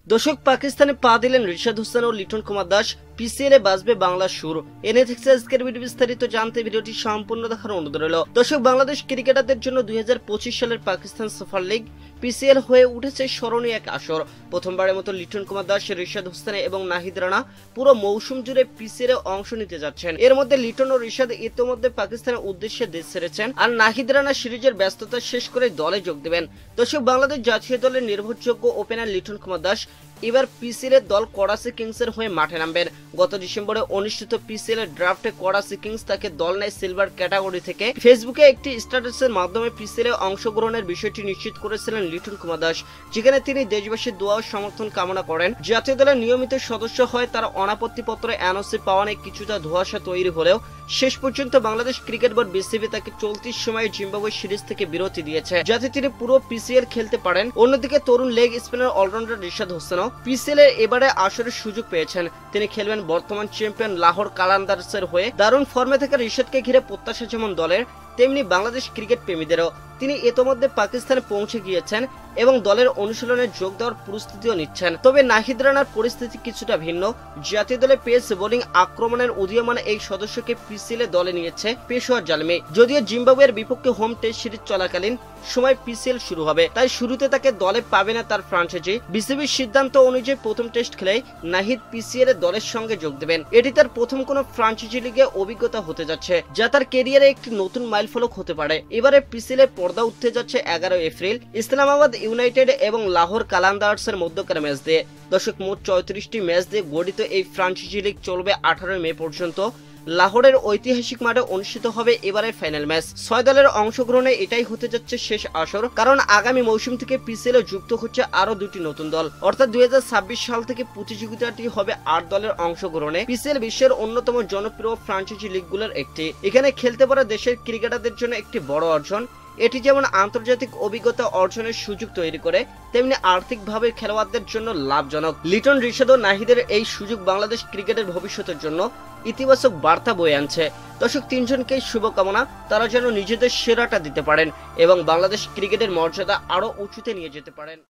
দর্শক, পাকিস্তানে পা দিলেন রিশাদ হোসেন ও লিটন কুমার দাস। পিসিএল এ বাজবে বাংলার সুর। এনে থাকছে আজকের ভিডিও। বিস্তারিত জানতে ভিডিওটি সম্পূর্ণ দেখার অনুরোধ রইল। দর্শক, বাংলাদেশ ক্রিকেটারদের জন্য 2025 সালের পাকিস্তান সুপার লিগ পিসিএল হয়ে উঠেছে স্মরণীয় এক আসর। প্রথমবারের মতো লিটন কুমার দাস, রিশাদ হোসেন এবং নাহিদ রানা পুরো মৌসুম জুড়ে পিসিএল এ অংশ নিতে যাচ্ছেন। এর মধ্যে লিটন ও রিশাদ ইতিমধ্যে পাকিস্তানের উদ্দেশ্যে দেশ ছেড়েছেন, আর নাহিদ রানা সিরিজের ব্যস্ততা শেষ করে দলে যোগ দেবেন। দর্শক, বাংলাদেশ জাতীয় দলের নির্ভরযোগ্য ওপেনার লিটন কুমার দাস এবার পিসিএল এর দল করাচি কিংস এর হয়ে মাঠে নামবেন। গত ডিসেম্বরে অনুষ্ঠিত পিসিএল এর ড্রাফটে করাচি কিংস তাকে দল নেয় সিলভার ক্যাটাগরি থেকে। ফেসবুকে একটি স্ট্যাটাসের মাধ্যমে পিসিএল এ অংশগ্রহণের বিষয়টি নিশ্চিত করেছিলেন লিটন কুমার দাস, যেখানে তিনি দেশবাসীর দোয়া ও সমর্থন কামনা করেন। জাতীয় দলের নিয়মিত সদস্য হয় তার অনাপত্তিপত্র এনওসি পাওয়া নিয়ে কিছুটা ধোঁয়াশা তৈরি হলেও শেষ পর্যন্ত বাংলাদেশ ক্রিকেট বোর্ড বিসিবি তাকে চলতি সময়ে জিম্বাবুয়ে সিরিজ থেকে বিরতি দিয়েছে, যাতে তিনি পুরো পিসিএল খেলতে পারেন। অন্যদিকে তরুণ লেগ স্পিনার অলরাউন্ডার রিশাদ হোসেনও পিসিএল এর এবারে আসরের সুযোগ পেয়েছেন। তিনি খেলবেন বর্তমান চ্যাম্পিয়ন লাহোর কালান্দার্সের হয়ে। দারুণ ফর্মে থাকা রিশাদকে ঘিরে প্রত্যাশা যেমন দলের, তেমনি বাংলাদেশ ক্রিকেট প্রেমীদেরও। তিনি ইতোমধ্যে পাকিস্তানে পৌঁছে গিয়েছেন এবং দলের অনুশীলনে যোগ দেওয়ার প্রস্তুতিও নিচ্ছেন। তবে নাহিদ রানার পরিস্থিতি কিছুটা ভিন্ন। জাতীয় দলে পেস বোলিং আক্রমণের উদীয়মান এই সদস্যকে পিসিএল এ দলে নিয়েছে পেশোয়ার জালমি। যদিও জিম্বাবুয়ের বিপক্ষে হোম টেস্ট সিরিজ চলাকালীন সময় পিসিএল শুরু হবে, তাই শুরুতে তাকে দলে পাবে না তার ফ্রাঞ্চাইজি। বিসিবির সিদ্ধান্ত অনুযায়ী প্রথম টেস্ট খেলেই নাহিদ পিসিএল এ দলের সঙ্গে যোগ দেবেন। এটি তার প্রথম কোনো ফ্রাঞ্চাইজি লিগে অভিজ্ঞতা হতে যাচ্ছে, যা তার ক্যারিয়ারে একটি নতুন মাইলফলক হতে পারে। এবারে পিসিএল এ পর্দা উঠতে যাচ্ছে 11 এপ্রিল ইসলামাবাদ ইউনাইটেড এবং লাহোর কালান্দার্সের মধ্যকার ম্যাচ দিয়ে। দর্শক, মোট 34টি ম্যাচ দিয়ে গঠিত এই ফ্রাঞ্চাইজি লিগ চলবে 18 মে পর্যন্ত। লাহোরের ঐতিহাসিক মাঠে অনুষ্ঠিত হবে এবারের ফাইনাল ম্যাচ। 6 দলের অংশগ্রহণে এটাই হতে যাচ্ছে শেষ আসর, কারণ আগামী মৌসুম থেকে পিসিএল এ যুক্ত হচ্ছে আরো 2টি নতুন দল। অর্থাৎ 2026 সাল থেকে প্রতিযোগিতাটি হবে 8 দলের অংশগ্রহণে। পিসিএল বিশ্বের অন্যতম জনপ্রিয় ফ্রাঞ্চাইজি লিগগুলোর একটি। এখানে খেলতে পারা দেশের ক্রিকেটারদের জন্য একটি বড় অর্জন। এটি যেমন আন্তর্জাতিক অভিজ্ঞতা অর্জনের সুযোগ তৈরি করে, তেমনি আর্থিকভাবে খেলোয়াড়দের জন্য লাভজনক। লিটন, রিশাদ ও নাহিদের এই সুযোগ বাংলাদেশ ক্রিকেটের ভবিষ্যতের জন্য ইতিবাচক বার্তা বয়ে আনছে। দর্শক, তিনজনকেই শুভকামনা, তারা যেন নিজেদের সেরাটা দিতে পারেন এবং বাংলাদেশ ক্রিকেটের মর্যাদা আরো উঁচুতে নিয়ে যেতে পারেন।